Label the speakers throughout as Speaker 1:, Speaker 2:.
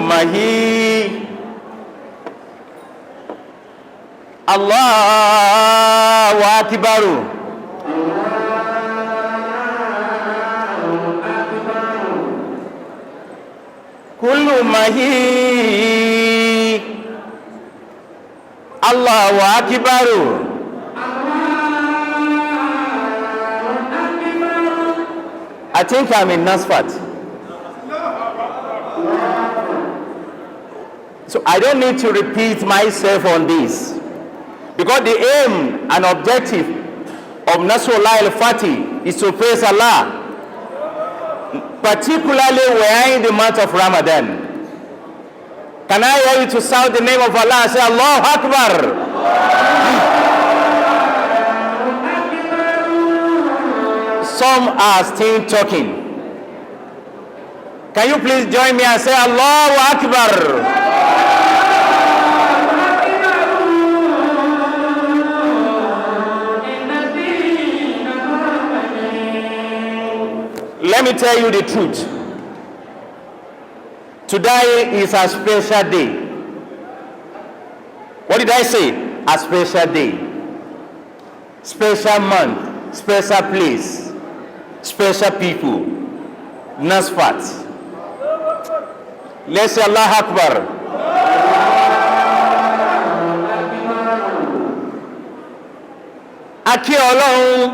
Speaker 1: mahi Allahu akbar kullu mahi Allahu akbar. I think I'm in NASFAT. So I don't need to repeat myself on this, because the aim and objective of Nasrullah al-Fatih is to praise Allah, particularly we are in the month of Ramadan. Can I hear you to shout the name of Allah and say Allahu Akbar? Some are still talking. Can you please join me and say Allahu Akbar? Let me tell you the truth. Today is a special day. What did I say? A special day. Special month, special place, special people. NASFAT. Let's say Allah Akbar. Aki Ọlọ́run.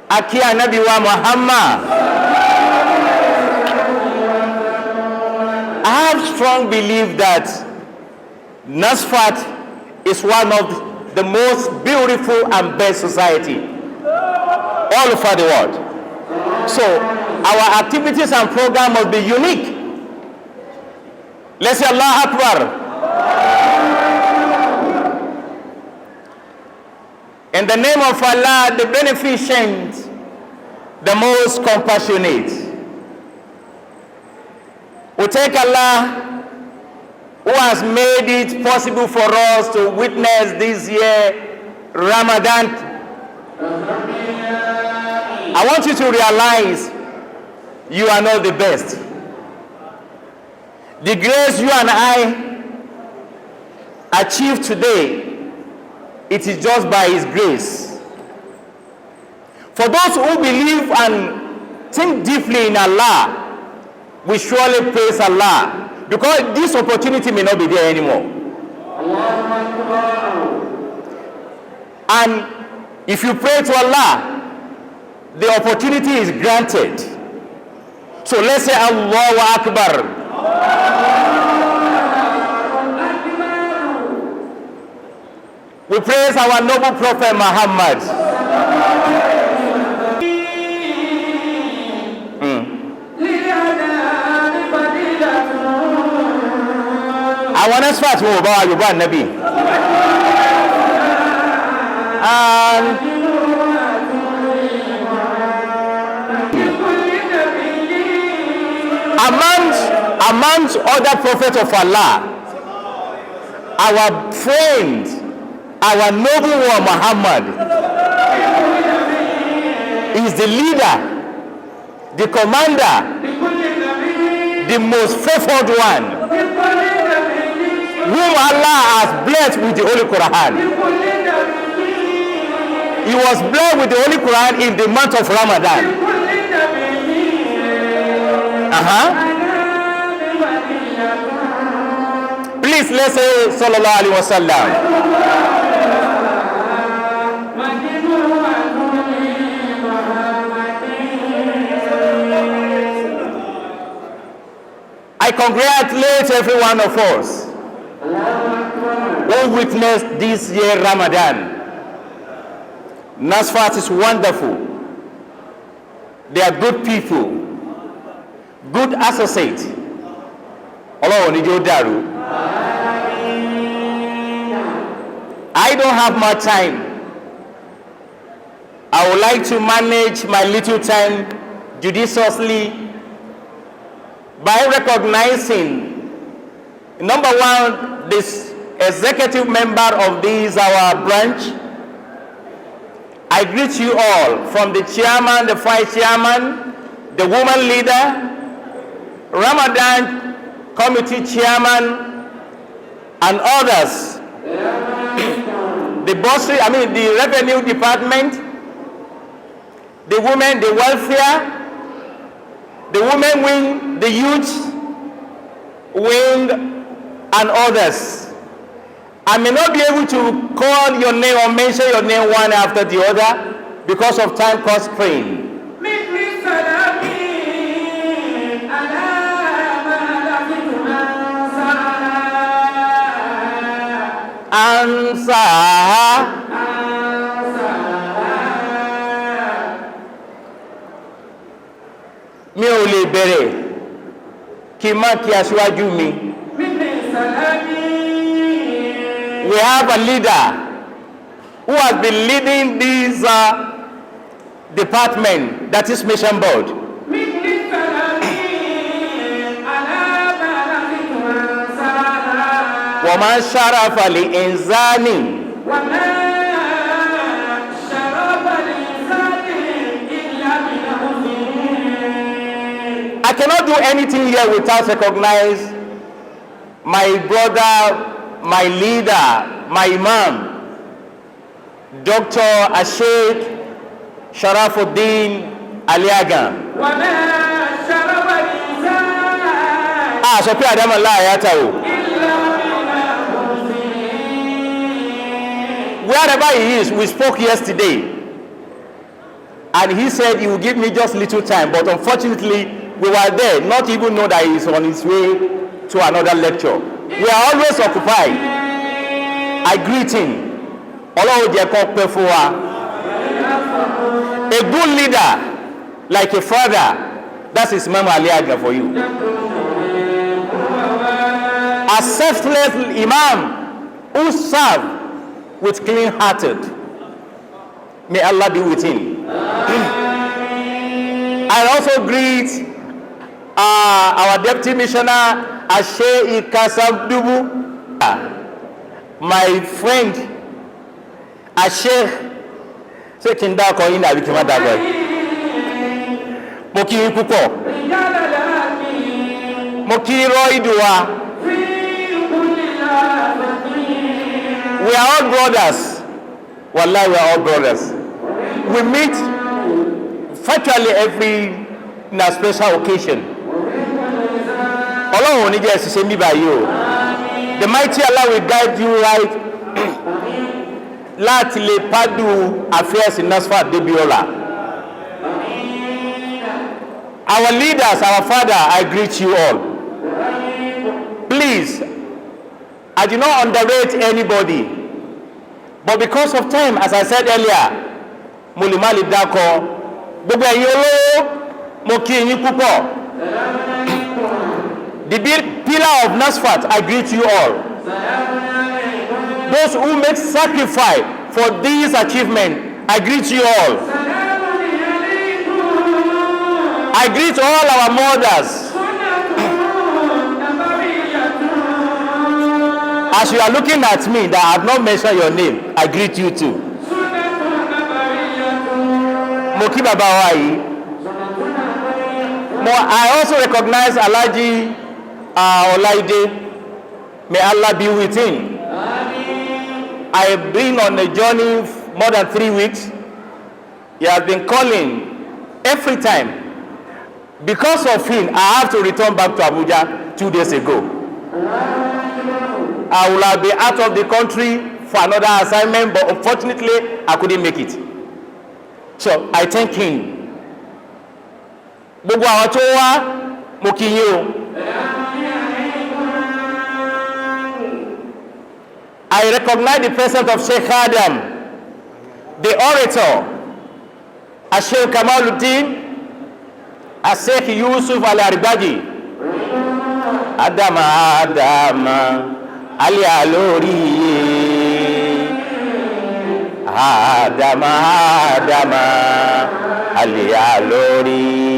Speaker 1: Aki Ànábì wa Muhammad. I have strong belief that NASFAT is one of the most beautiful and best society all over the world. So our activities and program must be unique. Let's say Allah Akbar. In the name of Allah, the beneficent, the most compassionate. We thank Allah who has made it possible for us to witness this year Ramadan. I want you to realize you are not the best. The grace you and I achieve today, it is just by His grace. For those who believe and think deeply in Allah, we surely praise Allah, because this opportunity may not be there anymore. And if you pray to Allah, the opportunity is granted. So let's say Allahu Akbar. We praise our noble Prophet Muhammad. Our NASFAT will bow you by Nabi. And amongst other prophets of Allah, our friend, our noble one Muhammad is the leader, the commander, the most favored one, whom Allah has blessed with the Holy Quran. He was blessed with the Holy Quran in the month of Ramadan. Please, let's say Sallallahu Alaihi Wasallam. I congratulate every one of us who witnessed this year Ramadan. NASFAT is wonderful. They are good people, good associates. I don't have much time. I would like to manage my little time judiciously by recognizing, number one, this executive member of this our branch. I greet you all, from the chairman, the vice chairman, the woman leader, Ramadan committee chairman, and others. The bursary, the revenue department, the women, the welfare, the women wing, the youth wing, and others. I may not be able to call your name or mention your name one after the other because of time constraint. Answer. Mi ò lè bẹ̀rẹ̀ kí má kí aṣíwájú mi. We have a leader who has been leading this department, that is mission board. وَمَا شَرَفَ لِإِنسَانٍ I cannot do anything here without recognize my brother, my leader, my imam, Dr. Sheikh Sharafuddin Aliaga. So pé Adam Allah ayata o. Wherever he is, we spoke yesterday, and he said he will give me just little time, but unfortunately we were there, not even know that he is on his way to another lecture. We are always occupied. I greet him. A good leader, like a father, that's his Imam Aliaga for you. A selfless imam who serve with clean-hearted. May Allah be with him. I also greet our deputy missioner, Sheikh Kasabdubu, my friend, Sheikh Kindako in Abikimadago. Moki Pupo, Moki Roidua. We are all brothers. Wallahi, we are all brothers. We meet virtually every special occasion. The mighty Allah will guide you right. Láti lè padu affairs in NASFAT Debiola. Our leaders, our father, I greet you all. Please, I do not underrate anybody, but because of time, as I said earlier, Mulimali Dako, gbogbo ẹ̀yin olówó, mo kí yín púpọ̀. The pillar of NASFAT, I greet you all. Those who make sacrifice for this achievement, I greet you all. I greet all our mothers. As you are looking at me, that I have not mentioned your name, I greet you too. Moki Babawai. I also recognize Alaji Olaide. May Allah be with him. I have been on a journey more than 3 weeks. He has been calling every time. Because of him, I have to return back to Abuja 2 days ago. I will have been out of the country for another assignment, but unfortunately, I couldn't make it. So I thank him. Gbogbo àwọn tó wá, mo kí yín o. I recognize the presence of Sheikh Adam, the orator, Sheikh Kamaluddin, Sheikh Yusuf Al-Aribaji, Adama, Ali Alori, Adama, Ali Alori.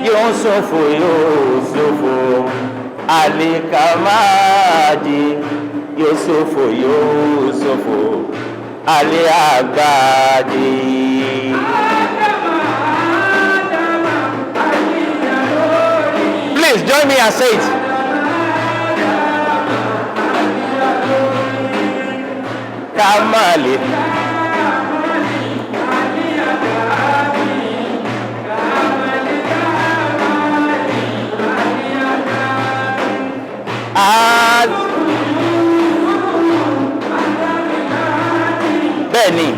Speaker 1: Yusufu, Alikamaji Yusufu Ali Agadi. Please join me and say it. Kamali. Bẹ́ẹ̀ni.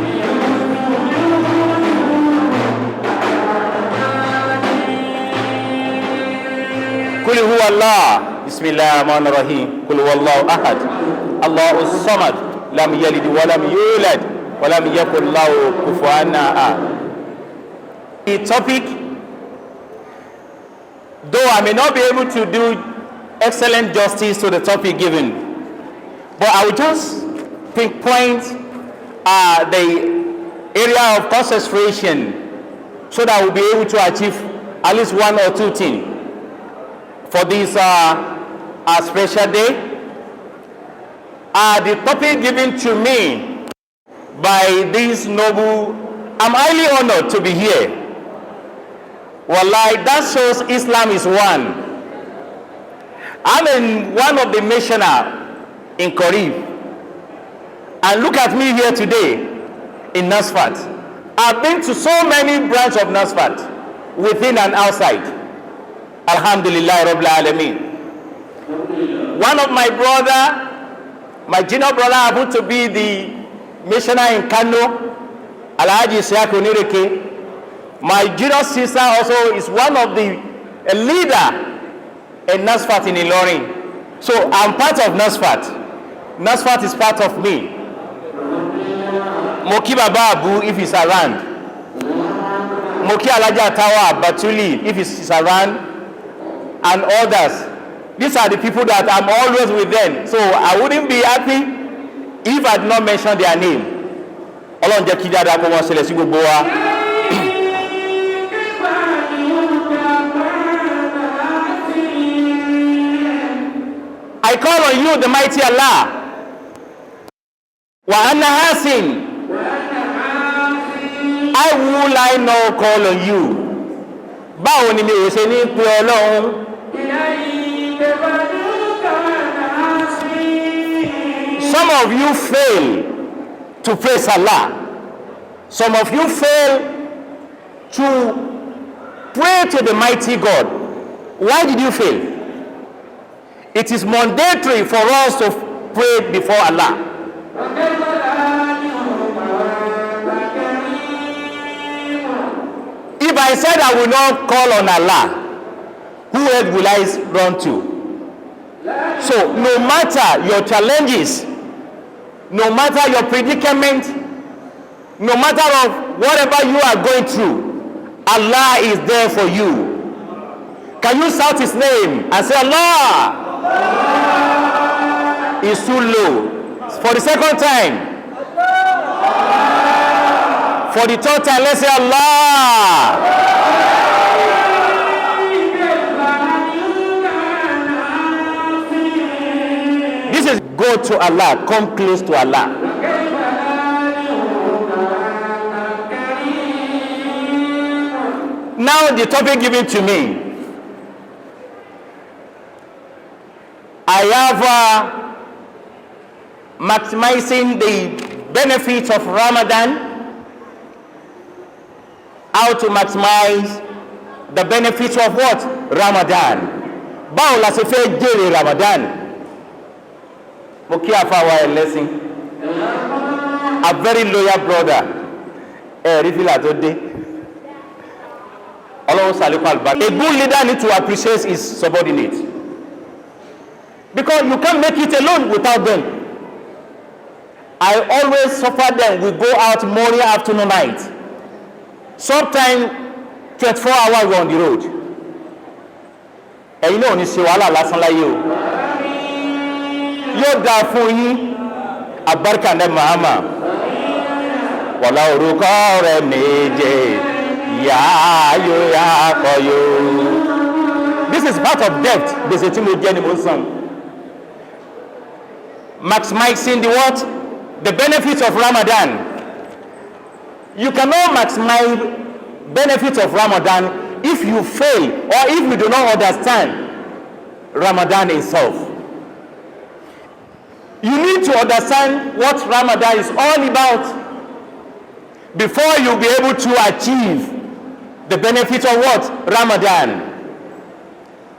Speaker 1: Kul huwa Allah. Bismillahirrahmanirrahim. Kul huwa Allahu ahad. Allahu samad. Lam yalid wa lam yulad wa lam yakul lahu kufuwan ahad. The topic, though I may not be able to do excellent justice to the topic given, but I will just pinpoint the area of concentration so that we'll be able to achieve at least one or two things for this special day. The topic given to me by this noble, I'm highly honored to be here. Wallahi, that shows Islam is one. I'm one of the missioners in Korea. And look at me here today in NASFAT. I've been to so many branches of NASFAT, within and outside. Alhamdulillah Rabbil Alameen. One of my brother, my junior brother, happened to be the missioner in Kano, Alhaji Isiaq Onireke. My junior sister also is one of the leader in NASFAT in Ilorin. So I'm part of NASFAT. NASFAT is part of me. Moki Baba Abu if he's around. Moki Alaja Tawa Batuli if he's around, and others. These are the people that I'm always with them. So I wouldn't be happy if I did not mention their name. I call on you, the mighty Allah. Wa anna hasin. How will I not call on you? Báwo ni mi ò ṣe ní pé Ọlọ́run? Some of you fail to praise Allah. Some of you fail to pray to the mighty God. Why did you fail? It is mandatory for us to pray before Allah. If I said I will not call on Allah, who else will I run to? So no matter your challenges, no matter your predicament, no matter of whatever you are going through, Allah is there for you. Can you shout his name and say Allah? Is too low. For the second time. For the third time, let's say Allah. This is go to Allah, come close to Allah. Now the topic given to me. I have maximizing the benefits of Ramadan. How to maximize the benefits of what? Ramadan. Báwo la ṣe fẹ́ jèrè Ramadan? Mo kí àfáwà ẹlẹ́sìn. A very loyal brother. Rí fìlà tó dé. Ọlọ́run ṣàlékún àlùbáríkà. A good leader needs to appreciate his subordinates. Because you can't make it alone without them. I always suffer them. We go out morning, afternoon, night. Sometimes 24 hours we're on the road. And you know, ní ṣe wàhálà lásán láyé o. Yóò dáa fún yín, àbáríkà ní Muhammad. Wọ̀lá orúkọ rẹ̀ méje, yáyó yákọ̀yó. This is part of debt. Maximizing the what? The benefits of Ramadan. You cannot maximize benefits of Ramadan if you fail or if you do not understand Ramadan itself. You need to understand what Ramadan is all about before you'll be able to achieve the benefits of what? Ramadan.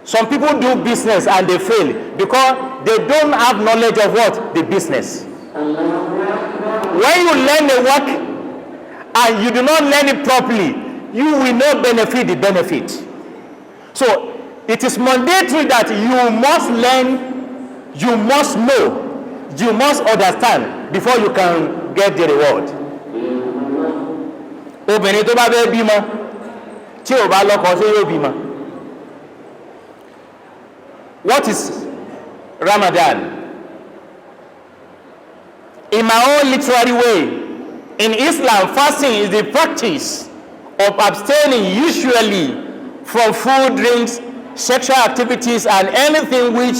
Speaker 1: Some people do business and they fail because they don't have knowledge of what? The business. When you learn the work and you do not learn it properly, you will not benefit the benefit. So it is mandatory that you must learn, you must know, you must understand before you can get the reward. Obìnrin tó bá fẹ́ bímọ tí ò bá lọ́kọ ṣé yóò bímọ. What is Ramadan? In my own literary way, in Islam, fasting is the practice of abstaining usually from food, drinks, sexual activities, and anything which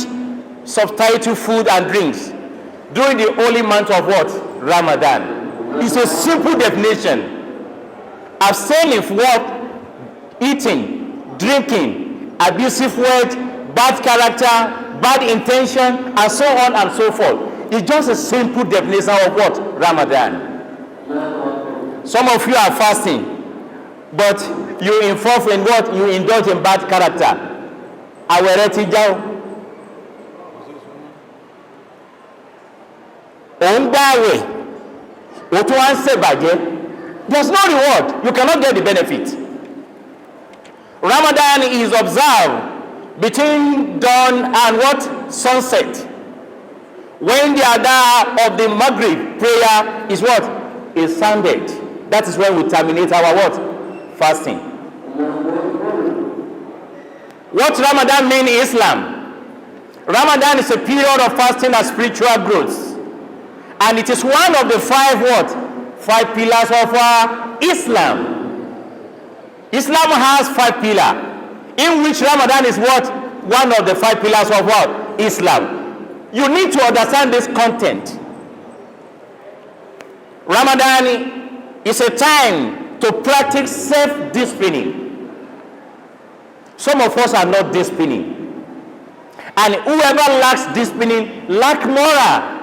Speaker 1: substitute food and drinks during the holy month of what? Ramadan. It's a simple definition. Abstaining from what? Eating, drinking, abusive words, bad character, bad intention, and so on and so forth. It's just a simple definition of what? Ramadan. Some of you are fasting, but you involve in what? You indulge in bad character. Àwẹ̀rẹ̀ ti já o. Òun gbààwẹ̀, ó tún wá ń ṣèbàjẹ́. There's no reward. You cannot get the benefit. Ramadan is observed between dawn and what? Sunset. When the adhan of the Maghrib prayer is what? Is sounded. That is when we terminate our what? Fasting. What Ramadan means in Islam? Ramadan is a period of fasting and spiritual growth. And it is one of the five what? 5 pillars of Islam. Islam has 5 pillars, in which Ramadan is what? One of the 5 pillars of what? Islam. You need to understand this content. Ramadan is a time to practice self-discipline. Some of us are not disciplining. And whoever lacks discipline, lacks moral.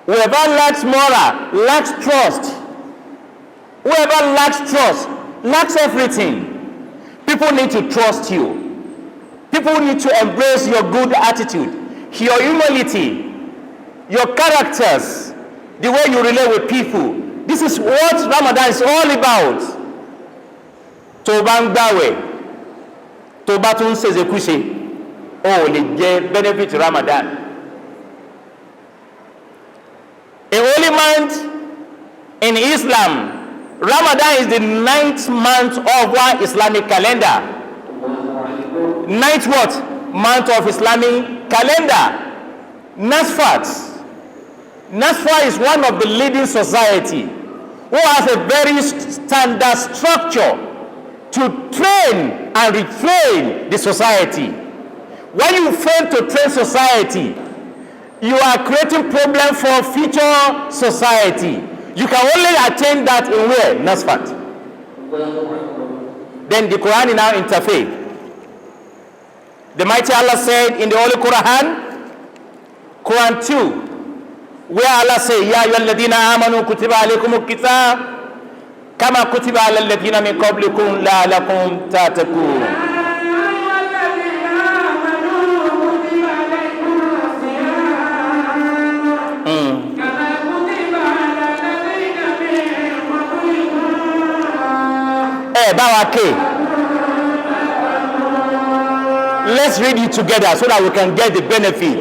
Speaker 1: Whoever lacks moral, lacks trust. Whoever lacks trust, lacks everything. People need to trust you. People need to embrace your good attitude, your humility, your characters, the way you relate with people. This is what Ramadan is all about. Tó bá ń gbààwẹ̀, tó bá tún ṣèṣekúṣe, ó lè jẹ benefit Ramadan. A holy month in Islam, Ramadan is the 9th month of our Islamic calendar. 9th what? Month of Islamic calendar. NASFAT. NASFAT is one of the leading society who has a very standard structure to train and retrain the society. When you fail to train society, you are creating problem for future society. You can only attain that in where? NASFAT. Then the Quran now interfere. The mighty Allah said in the Holy Quran, Quran 2, where Allah says, Ya ayyuhalladhina amanu kutiba alaykumul qital kama kutiba alal ladhina min qablikum la'allakum tattaqun. Let's read it together so that we can get the benefit.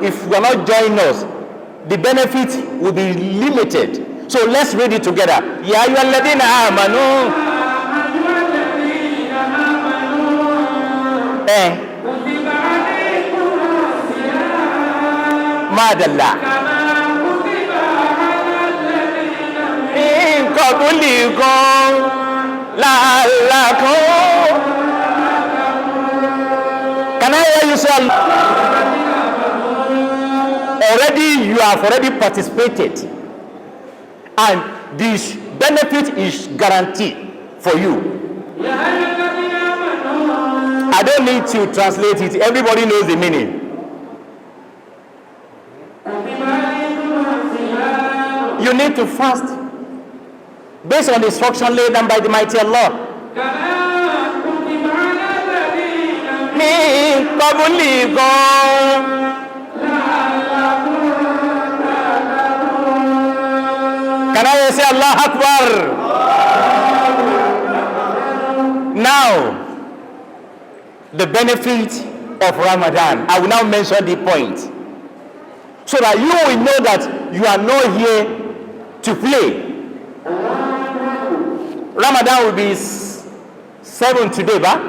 Speaker 1: If you are not joining us, the benefit will be limited. So let's read it together. Ya ayyuhalladhina amanu. Madallah. In qablikum la'allakum. Can I hear you say already? You have already participated, and this benefit is guaranteed for you. I don't need to translate it. Everybody knows the meaning. You need to fast based on the instruction laid down by the mighty Allah. Can I say Allah Akbar? Now, the benefit of Ramadan. I will now mention the point, so that you will know that you are not here to play. Ramadan will be 7 today, but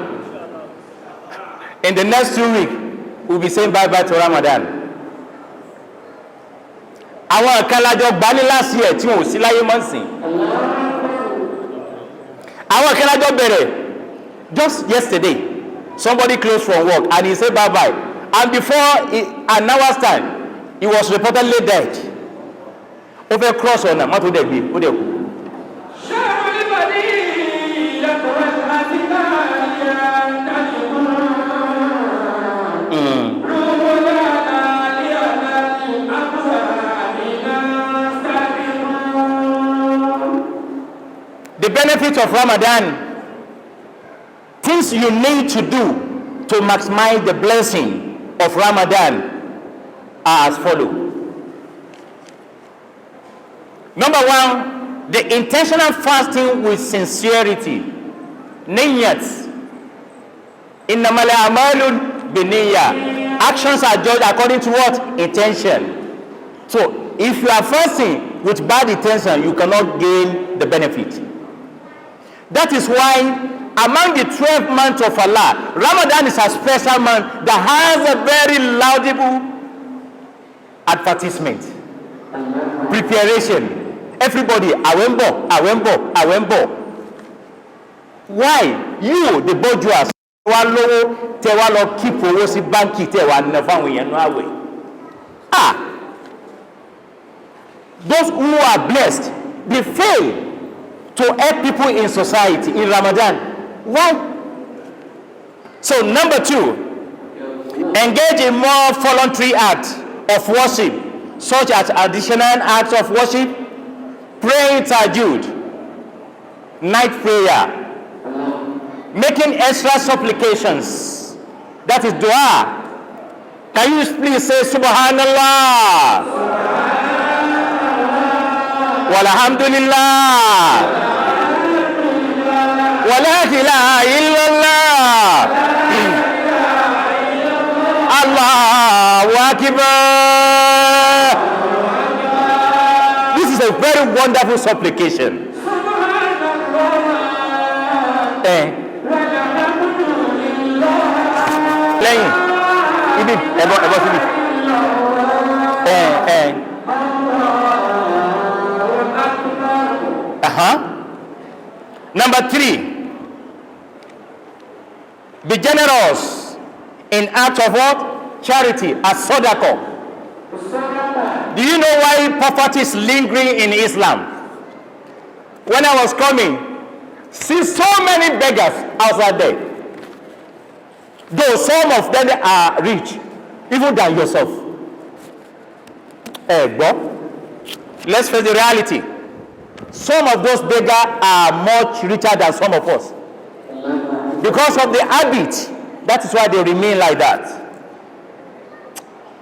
Speaker 1: in the next 2 weeks, we'll be saying bye-bye to Ramadan. Àwọn àkànlájọ gbani last year tí wọn ò sí láyé mọ́ sí. Àwọn àkànlájọ bẹ̀rẹ̀ just yesterday. Somebody closed from work and he said bye-bye. And before an hour's time, he was reportedly dead. Over cross on him. What would they be? Would they be? The benefit of Ramadan, things you need to do to maximize the blessing of Ramadan are as follows. Number one, the intentional fasting with sincerity. Niyyat. Innamal a'malu binniyah. Actions are judged according to what? Intention. So, if you are fasting with bad intention, you cannot gain the benefit. That is why among the 12 months of Allah, Ramadan is a special month that has a very laudable advertisement, preparation. Everybody, awembo. Why? You, the bourgeois, keep those who are blessed, they fail to help people in society in Ramadan. Why? So number 2, engage in more voluntary acts of worship, such as additional acts of worship, praying tahajjud, night prayer, making extra supplications, that is dua. Can you please say Subhanallah, walhamdulillah, wala ilaha illallah, Allahu Akbar. This is a very wonderful supplication. Playing. Number 3, be generous in acts of what? Charity, as sadaqah. Do you know why poverty is lingering in Islam? When I was coming, see so many beggars outside there. Though some of them are rich, even than yourself. Let's face the reality. Some of those beggars are much richer than some of us. Because of the habit, that is why they remain like that.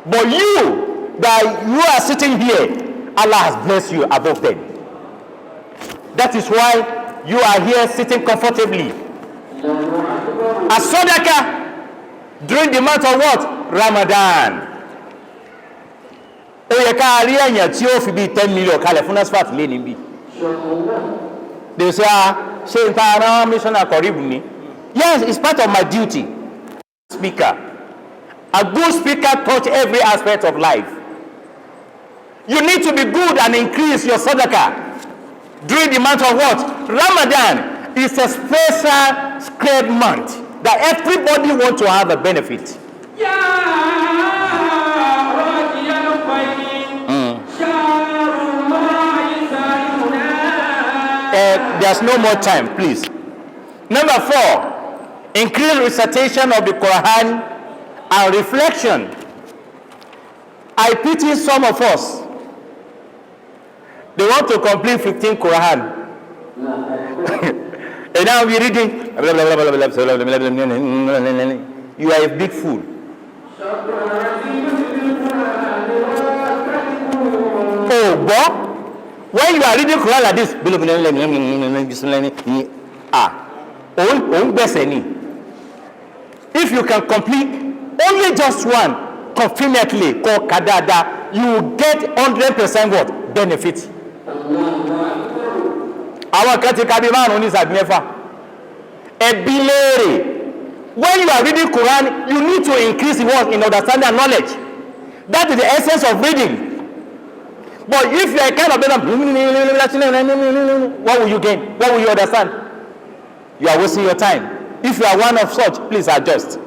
Speaker 1: But you are sitting here, Allah has blessed you above them. That is why you are here sitting comfortably. As sadaqah during the month of what? Ramadan. Ó yẹ ká rí èyàn tí ó fi bí 10 million kalẹ̀ fún NASFAT lé níbí. They say, ṣe n ta ran missioner Koribu ni. Yes, it's part of my duty. Speaker. A good speaker touch every aspect of life. You need to be good and increase your sadaqah during the month of what? Ramadan. is a special scared month that everybody wants to have a benefit. There's no more time, please. Number 4, increase recitation of the Quran and reflection. I pity some of us. They want to complete 15 Quran. And now we're reading. You are a big fool. Oh, Bob. When you are reading Quran like this, if you can complete only just one, confidently called Kadada, you will get 100% what? Benefit. Our Katikabiman only is at never. When you are reading Quran, you need to increase the word in understanding and knowledge. That is the essence of reading. But if you are kind of what will you gain? What will you understand? You are wasting your time. If you are one of such, please adjust.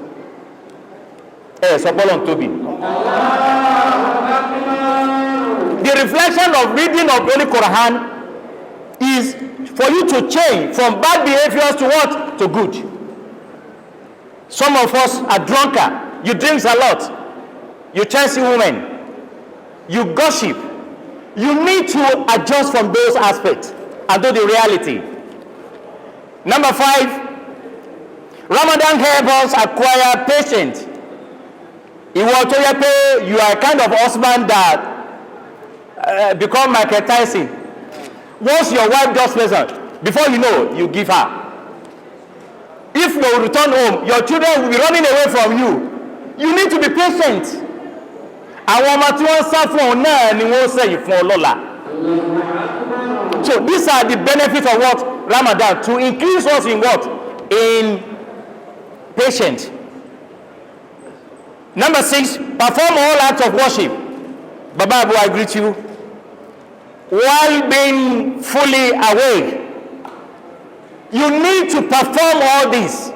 Speaker 1: The reflection of reading of Holy Quran is for you to change from bad behaviors to what? To good. Some of us are drunker. You drink a lot. You chasing women. You gossip. You need to adjust from those aspects and do the reality. Number 5, Ramadan helps us acquire patience. You are a kind of husband that become Michael Tyson. Once your wife does pleasant, before you know, you give her. If you return home, your children will be running away from you. You need to be patient. So these are the benefits of what? Ramadan, to increase us in what? In patience. Number 6, perform all acts of worship. Baba Abu, I greet you. While being fully awake. You need to perform all this.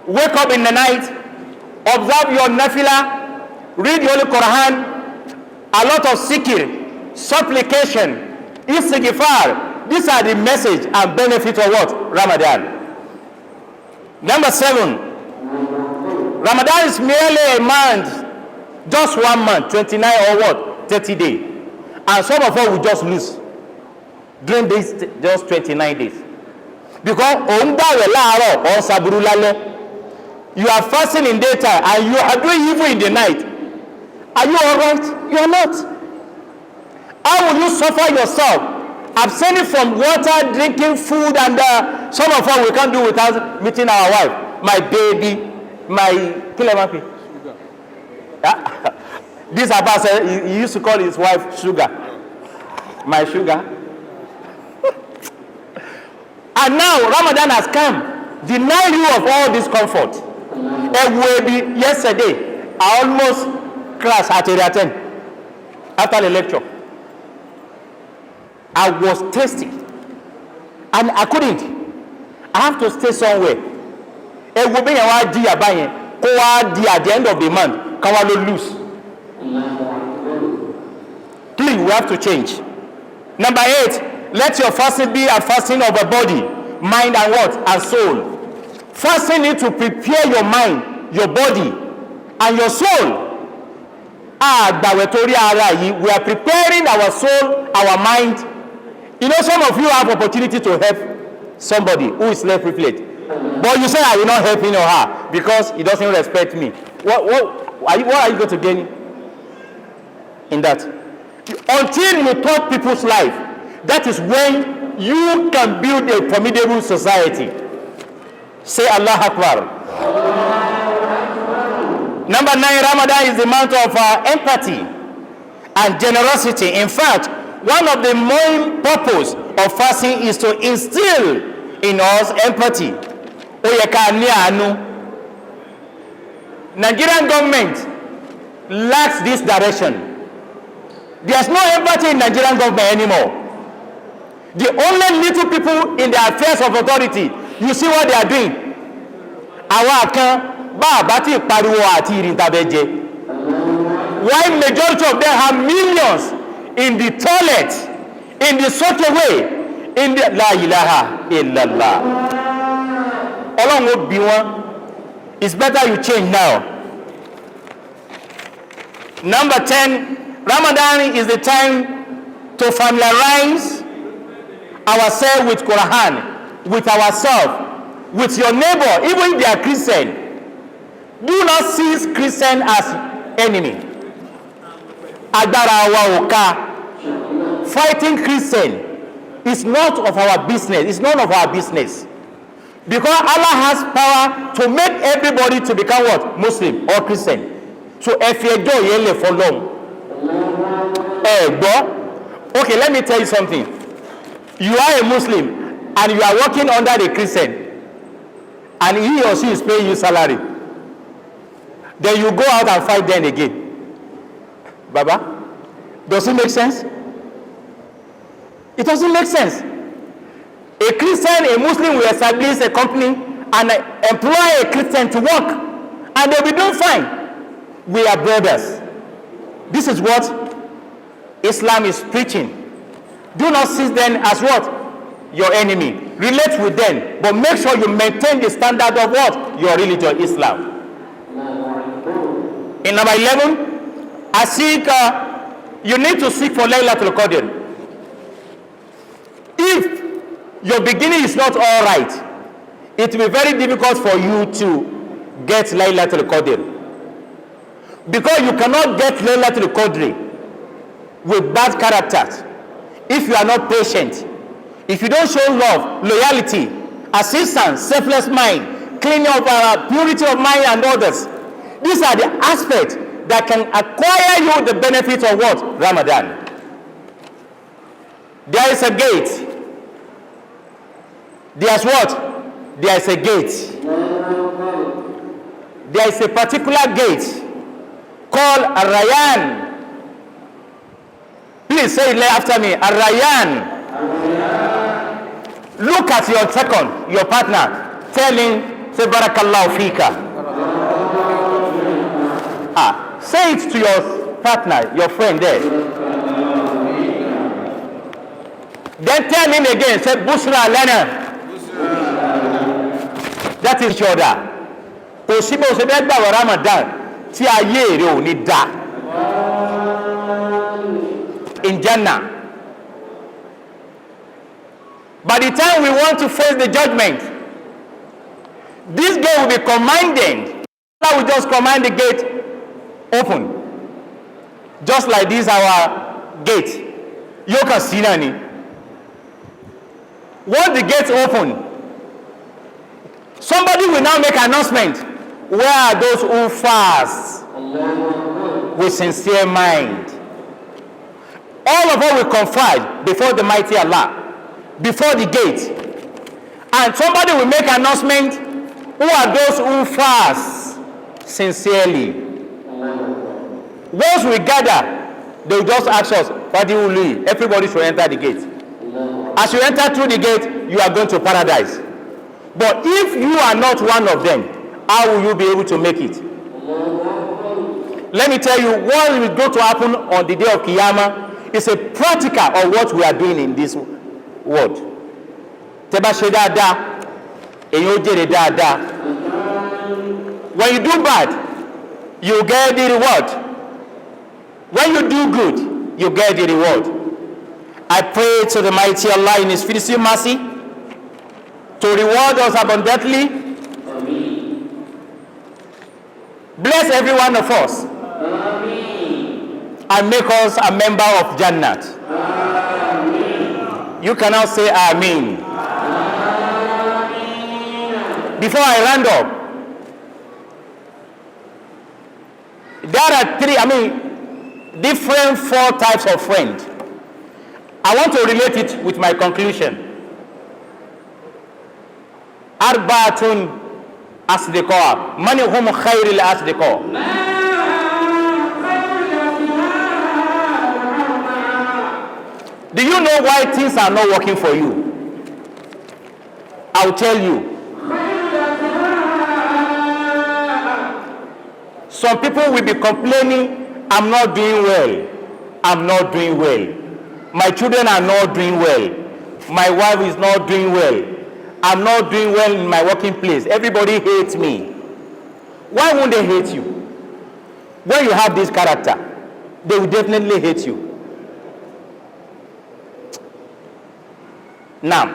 Speaker 1: Wake up in the night, observe your nafila, read the Holy Quran, a lot of zikr, supplication, istighfar. These are the message and benefits of what? Ramadan. Number 7, Ramadan is merely a month, just 1 month, 29 or what? 30 days. And some of us will just lose during this just 29 days. Because you are fasting in daytime and you are doing evil in the night. Are you alright? You are not. How will you suffer yourself? Abstaining from water, drinking food, and some of us we can't do without meeting our wife. My baby, my kilemapi. This Abbas said he used to call his wife sugar. My sugar. And now Ramadan has come, deny you of all this comfort. Yesterday, I almost crashed at area 10 after the lecture. I was thirsty and I couldn't. I have to stay somewhere. It will be at the end of the month. Can we lose? Please, we have to change. Number 8, let your fasting be a fasting of the body, mind, and what? And soul. Fasting needs to prepare your mind, your body, and your soul. We are preparing our soul, our mind. You know, some of you have opportunity to help somebody who is less privileged. But you say, I will not help him or her because he doesn't respect me. What are you going to gain in that? Until you touch people's life, that is when you can build a formidable society. Say Allah Akbar. Number 9, Ramadan is the month of empathy and generosity. In fact, one of the main purposes of fasting is to instill in us empathy. Nigerian government lacks this direction. There's no empathy in Nigerian government anymore. The only little people in the affairs of authority, you see what they are doing. Àwa kan bá bá ti pariwo àti ìrìntàbẹ̀jẹ̀. Why majority of them have millions in the toilet, in the soakaway, in the la ilaha illallah. Ọlọ́run ó bí wọn. It's better you change now. Number 10, Ramadan is the time to familiarize ourselves with Quran, with ourselves, with your neighbor, even if they are Christian. Do not see Christian as enemy. Agbára wa ò ká. Fighting Christian is not of our business. It's none of our business. Because Allah has power to make everybody to become what? Muslim or Christian. So if you do yele for long. Okay, let me tell you something. You are a Muslim and you are working under the Christian and he or she is paying you salary. Then you go out and fight them again. Baba, does it make sense? It doesn't make sense. A Christian, a Muslim will establish a company and employ a Christian to work and they'll be doing fine. We are brothers. This is what Islam is preaching. Do not see them as what? Your enemy. Relate with them, but make sure you maintain the standard of what? Your religion, Islam. In number 11, you need to seek for Laylatul Qadr. If your beginning is not all right, it will be very difficult for you to get Laylatul Qadr. Because you cannot get Laylatul Qadr with bad characters. If you are not patient, if you don't show love, loyalty, assistance, selfless mind, cleaning of purity of mind and others, these are the aspects that can acquire you the benefit of what? Ramadan. There is a gate. There's what? There is a gate. There is a particular gate called Ar-Rayyan. Please say it after me. Ar-Rayyan. Look at your second, your partner. Tell him, say Barakallahu Fika. Say it to your partner, your friend there. Then tell him again, say Bushra Lana. That is your da. Kò sí bó ṣe bẹ́ẹ̀ gbààwẹ̀ Ramadan tí ayé rẹ̀ ò ní dá. In Jannah. By the time we want to face the judgment, this gate will be commanded. Allah will just command the gate open. Just like this our gate. Yoka Sinani. Once the gates open, somebody will now make an announcement. Where are those who fast with sincere mind? All of us will confide before the mighty Allah, before the gate. And somebody will make an announcement. Who are those who fast sincerely? Once we gather, they will just ask us, what do you leave? Everybody should enter the gate. As you enter through the gate, you are going to paradise. But if you are not one of them, how will you be able to make it? Let me tell you, what is going to happen on the day of Qiyamah is a practical of what we are doing in this world. When you do bad, you get the reward. When you do good, you get the reward. I pray to the mighty Allah in His infinite mercy to reward us abundantly. Amen. Bless every one of us. Amen. And make us a member of Jannat. Amen. You can now say Amen. Amen. Before I round up, there are different 4 types of friends. I want to relate it with my conclusion. Arbaatun asdiqa. Man hum khairul asdiqa. The you know why things are not working for you? I'll tell you. Some people will be complaining, I'm not doing well. I'm not doing well. My children are not doing well. My wife is not doing well. I'm not doing well in my working place. Everybody hates me. Why won't they hate you? When you have this character, they will definitely hate you. Now,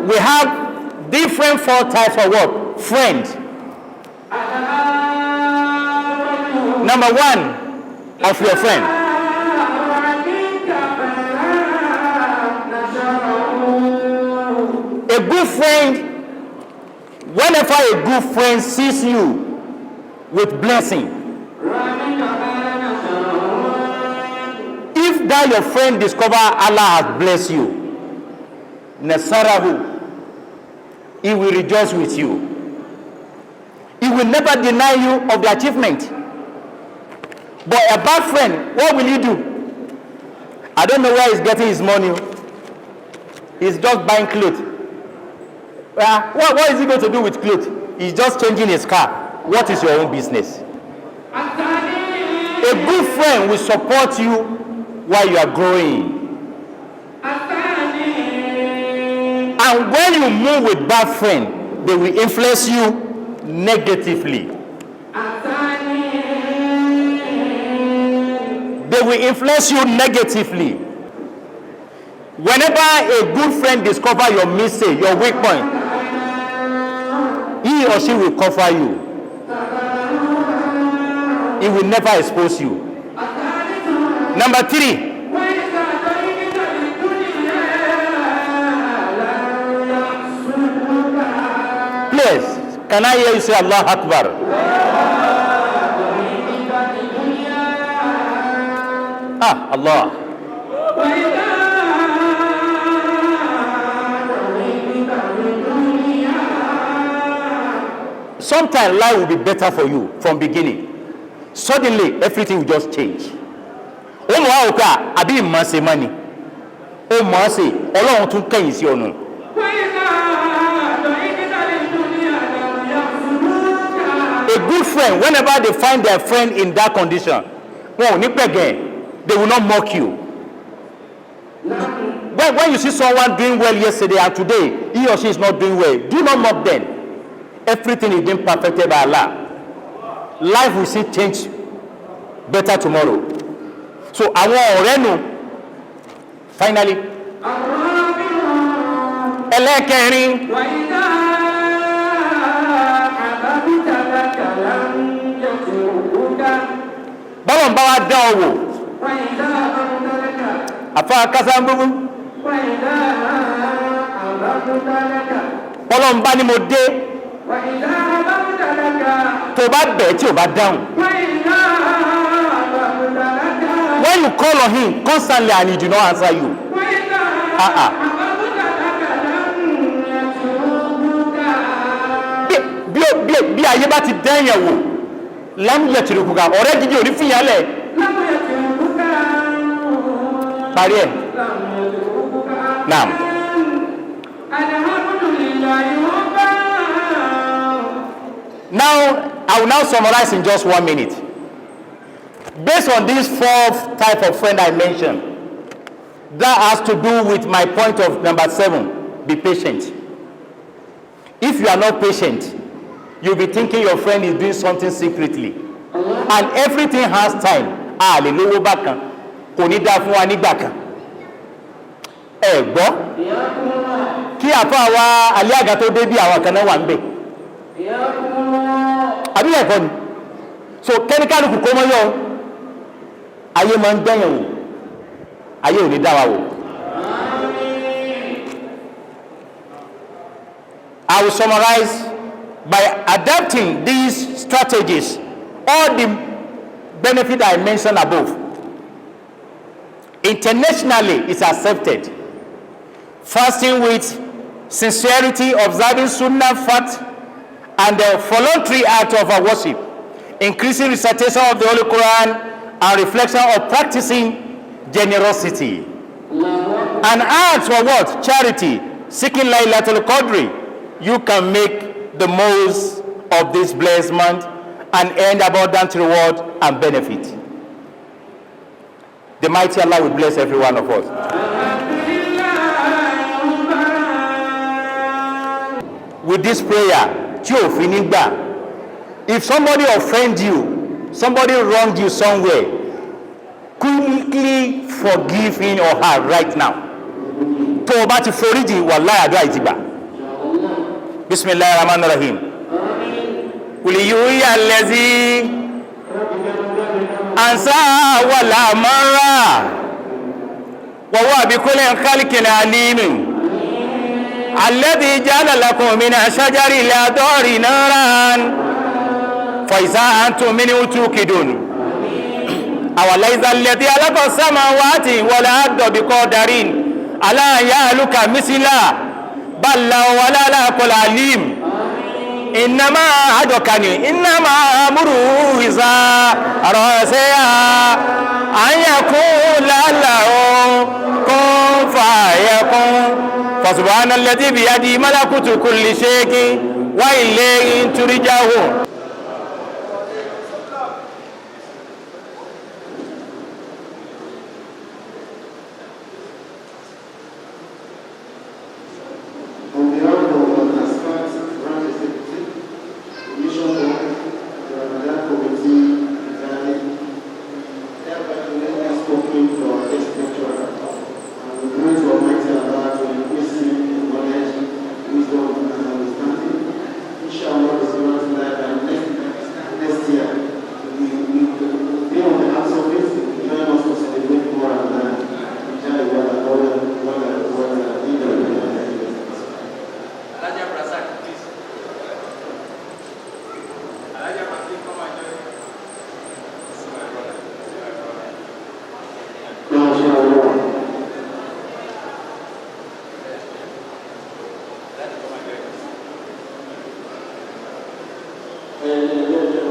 Speaker 1: we have different 4 types of what? Friend. Number 1 of your friend. A good friend, whenever a good friend sees you with blessing, if that your friend discover Allah has blessed you, Nasarahu, he will rejoice with you. He will never deny you of the achievement. But a bad friend, what will you do? I don't know where he's getting his money. He's just buying clothes. What is he going to do with clothes? He's just changing his car. What is your own business? A good friend will support you while you are growing. And when you move with bad friends, they will influence you negatively. They will influence you negatively. Whenever a good friend discovers your mistake, your weak point, he or she will cover you. He will never expose you. Number 3. Please, can I hear you say Allah Akbar? Allah. Sometimes life will be better for you from beginning. Suddenly, everything will just change. Oh, my God, I be mercy money. Oh, mercy. Ọlọ́run tún kẹ́yìn sí ọ̀nà. A good friend, whenever they find their friend in that condition, they will not mock you. When you see someone doing well yesterday and today, he or she is not doing well, do not mock them. Everything is being perfected by Allah. Life will see change better tomorrow. So, àwọn ọ̀rẹ́ nu, finally, ẹlẹ́kẹrin. Bọ́lọ̀ ń bá wa dán ọ wò. Àfa Kásámbúbú. Bọ́lọ̀ ń bá ní mo dé. Tó bá bẹ̀ tí ò bá dáhùn. When you call on him constantly and he do not answer you. Bí ayé bá ti dẹ́yẹ̀ wò, lámúyẹ̀ tìrìkùkà, ọ̀rẹ́ gidi ò ní fìyàlẹ̀. Parí ẹ̀. Now, I will now summarize in just 1 minute. Based on these 4 types of friend I mentioned, that has to do with my point of number 7, be patient. If you are not patient, you'll be thinking your friend is doing something secretly. And everything has time. Lè lówó bákan, kò ní dá fún wa nígbà kan. Ẹ gbọ́, kí àfáà wa alẹ́ àga tó dé bí àwọn kan náà wà ń bẹ̀. Àbí ẹ̀kọ́ ni. So kẹ́níkálùkù kó mọ́ yọ. Ayé máa ń gbẹ̀yàn wò. Ayé ò ní dá wa wò. I will summarize by adapting these strategies, all the benefit I mentioned above. Internationally, it's accepted. Fasting with sincerity, observing sunnah fact, and the voluntary act of our worship increasing recitation of the Holy Quran, and reflection of practicing generosity. And acts for what? Charity, seeking Laylatul Qadri. You can make the most of this blessed month and earn abundant reward and benefit. The mighty Allah will bless every one of us. With this prayer, if somebody offends you, somebody wronged you somewhere, quickly forgive him or her right now. Tó o bá ti foríjì, wallahi àdúrà ti gbà. Bismillahir Rahmanir Rahim. Qul yuhiya allazi ansa wala marra wa huwa bi kulli khalqin alim. الذي جعل لكم من شجر الأخضر نارا فإذا أنتم منه توقدون أوليس الذي خلق السماوات والأرض بقدر على أن يخلق مثله بل ولا لا كل عليم إنما أدركني إنما أمره إذا أراد شيئا أن يقول له كن فيكون فسبحان الذي بيده ملكوت كل شيء وإليه ترجعون.